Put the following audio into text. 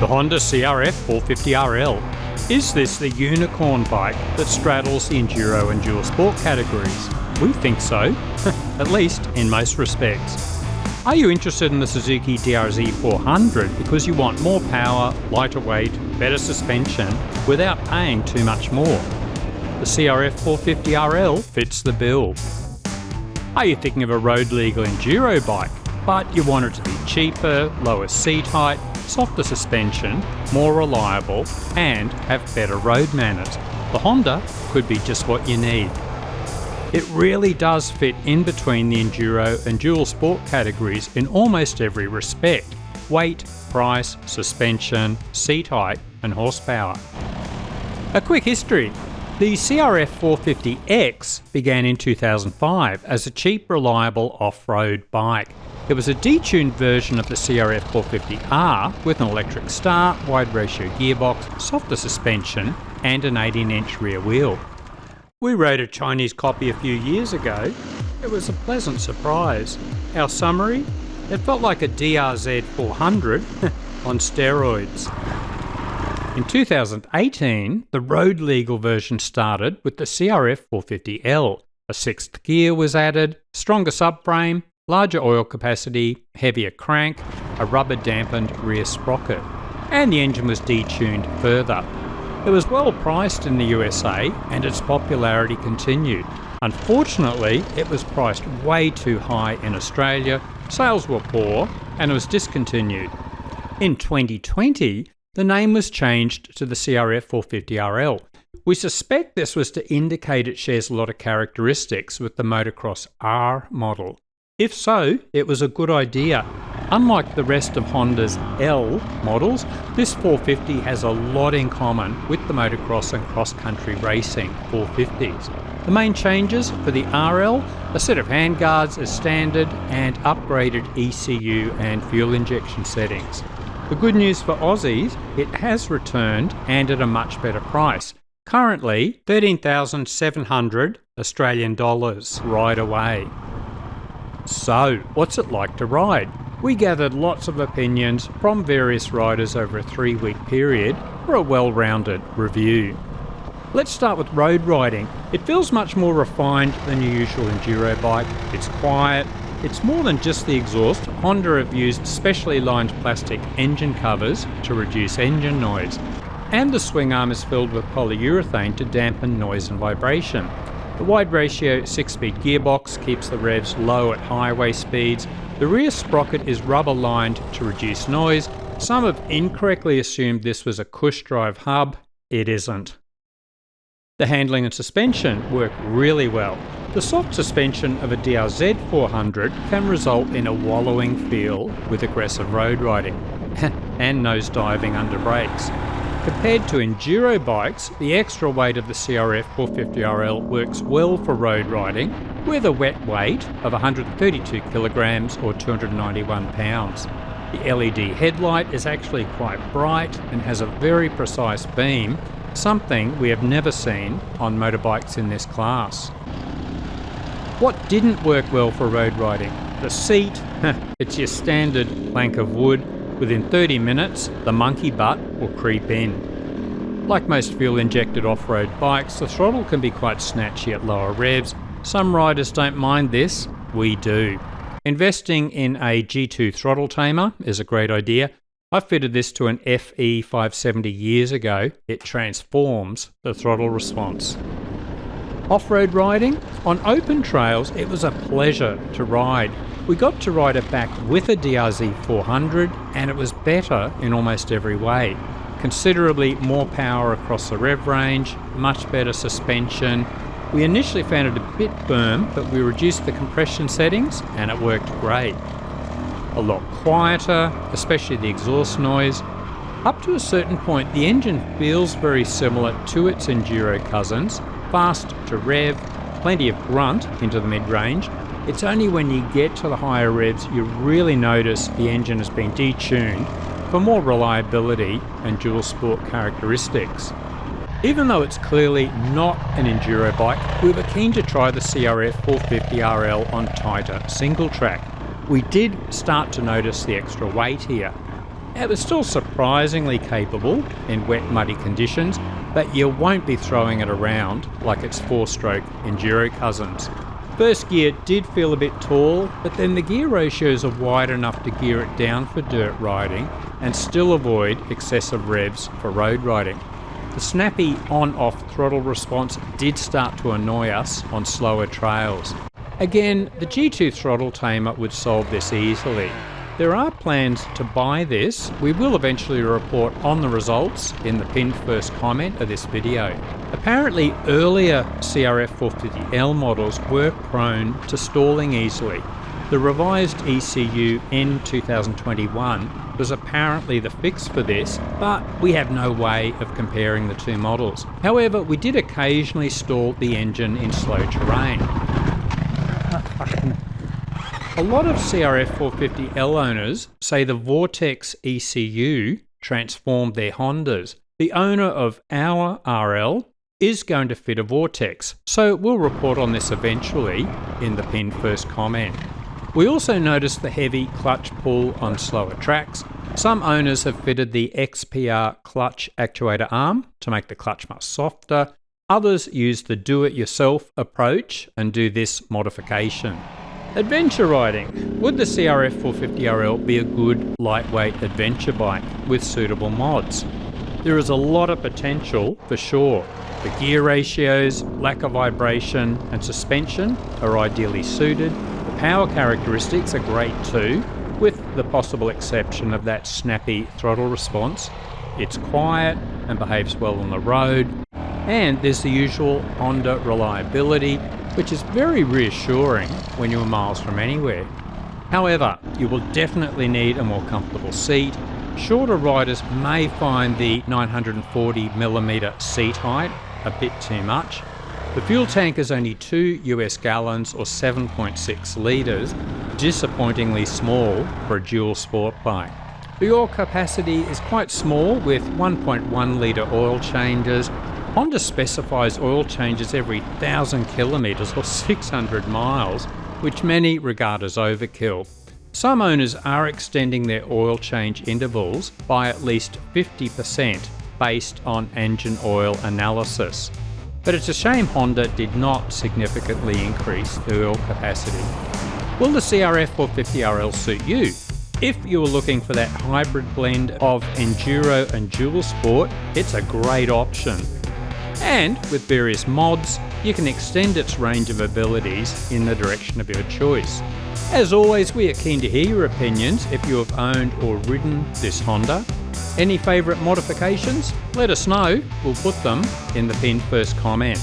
The Honda CRF450RL. Is this the unicorn bike that straddles the enduro and dual sport categories? We think so, at least in most respects. Are you interested in the Suzuki DRZ 400 because you want more power, lighter weight, better suspension without paying too much more? The CRF450RL fits the bill. Are you thinking of a road legal enduro bike, but you want it to be cheaper, lower seat height, softer suspension, more reliable, and have better road manners? The Honda could be just what you need. It really does fit in between the enduro and dual sport categories in almost every respect: weight, price, suspension, seat height, and horsepower. A quick history. The CRF450X began in 2005 as a cheap, reliable off-road bike. It was a detuned version of the CRF450R with an electric start, wide ratio gearbox, softer suspension, and an 18-inch rear wheel. We rode a Chinese copy a few years ago. It was a pleasant surprise. Our summary? It felt like a DRZ 400 on steroids. In 2018, the road legal version started with the CRF450L. A sixth gear was added, stronger subframe, larger oil capacity, heavier crank, a rubber dampened rear sprocket, and the engine was detuned further. It was well priced in the USA and its popularity continued. Unfortunately, it was priced way too high in Australia, sales were poor, and it was discontinued. In 2020, the name was changed to the CRF450RL. We suspect this was to indicate it shares a lot of characteristics with the Motocross R model. If so, it was a good idea. Unlike the rest of Honda's L models, this 450 has a lot in common with the motocross and cross-country racing 450s. The main changes for the RL: a set of handguards as standard and upgraded ECU and fuel injection settings. The good news for Aussies, it has returned and at a much better price. Currently, 13,700 Australian dollars right away. So, what's it like to ride? We gathered lots of opinions from various riders over a 3-week period for a well-rounded review. Let's start with road riding. It feels much more refined than your usual enduro bike. It's quiet. It's more than just the exhaust. Honda have used specially lined plastic engine covers to reduce engine noise. And the swing arm is filled with polyurethane to dampen noise and vibration. The wide ratio 6-speed gearbox keeps the revs low at highway speeds. The rear sprocket is rubber lined to reduce noise. Some have incorrectly assumed this was a cush drive hub. It isn't. The handling and suspension work really well. The soft suspension of a DRZ 400 can result in a wallowing feel with aggressive road riding and nose diving under brakes. Compared to enduro bikes, the extra weight of the CRF450RL works well for road riding with a wet weight of 132 kilograms or 291 pounds. The LED headlight is actually quite bright and has a very precise beam, something we have never seen on motorbikes in this class. What didn't work well for road riding? The seat. It's your standard plank of wood. Within 30 minutes, the monkey butt will creep in. Like most fuel-injected off-road bikes, the throttle can be quite snatchy at lower revs. Some riders don't mind this. We do. Investing in a G2 throttle tamer is a great idea. I fitted this to an FE570 years ago. It transforms the throttle response. Off-road riding? On open trails, it was a pleasure to ride. We got to ride it back with a DRZ 400 and it was better in almost every way. Considerably more power across the rev range, much better suspension. We initially found it a bit firm, but we reduced the compression settings and it worked great. A lot quieter, especially the exhaust noise. Up to a certain point, the engine feels very similar to its enduro cousins. Fast to rev, plenty of grunt into the mid-range. It's only when you get to the higher revs you really notice the engine has been detuned for more reliability and dual sport characteristics. Even though it's clearly not an enduro bike, we were keen to try the CRF450RL on tighter single track. We did start to notice the extra weight here. It was still surprisingly capable in wet, muddy conditions, but you won't be throwing it around like its 4-stroke Enduro cousins. First gear did feel a bit tall, but then the gear ratios are wide enough to gear it down for dirt riding and still avoid excessive revs for road riding. The snappy on-off throttle response did start to annoy us on slower trails. Again, the G2 throttle tamer would solve this easily. There are plans to buy this. We will eventually report on the results in the pinned first comment of this video. Apparently, earlier CRF450L models were prone to stalling easily. The revised ECU N2021 was apparently the fix for this, but we have no way of comparing the two models. However, we did occasionally stall the engine in slow terrain. A lot of CRF450L owners say the Vortex ECU transformed their Hondas. The owner of our RL is going to fit a Vortex, so we'll report on this eventually in the pinned first comment. We also noticed the heavy clutch pull on slower tracks. Some owners have fitted the XPR clutch actuator arm to make the clutch much softer. Others use the do-it-yourself approach and do this modification. Adventure riding. Would the CRF450RL be a good lightweight adventure bike with suitable mods? There is a lot of potential for sure. The gear ratios, lack of vibration and suspension are ideally suited. The power characteristics are great too, with the possible exception of that snappy throttle response. It's quiet and behaves well on the road. And there's the usual Honda reliability, which is very reassuring when you're miles from anywhere. However, you will definitely need a more comfortable seat. Shorter riders may find the 940mm seat height a bit too much. The fuel tank is only 2 US gallons or 7.6 litres, disappointingly small for a dual sport bike. The oil capacity is quite small with 1.1 litre oil changes. Honda specifies oil changes every 1,000 kilometres or 600 miles, which many regard as overkill. Some owners are extending their oil change intervals by at least 50% based on engine oil analysis. But it's a shame Honda did not significantly increase the oil capacity. Will the CRF450RL suit you? If you are looking for that hybrid blend of enduro and dual sport, it's a great option. And with various mods, you can extend its range of abilities in the direction of your choice. As always, we are keen to hear your opinions if you have owned or ridden this Honda. Any favourite modifications? Let us know, we'll put them in the pinned first comment.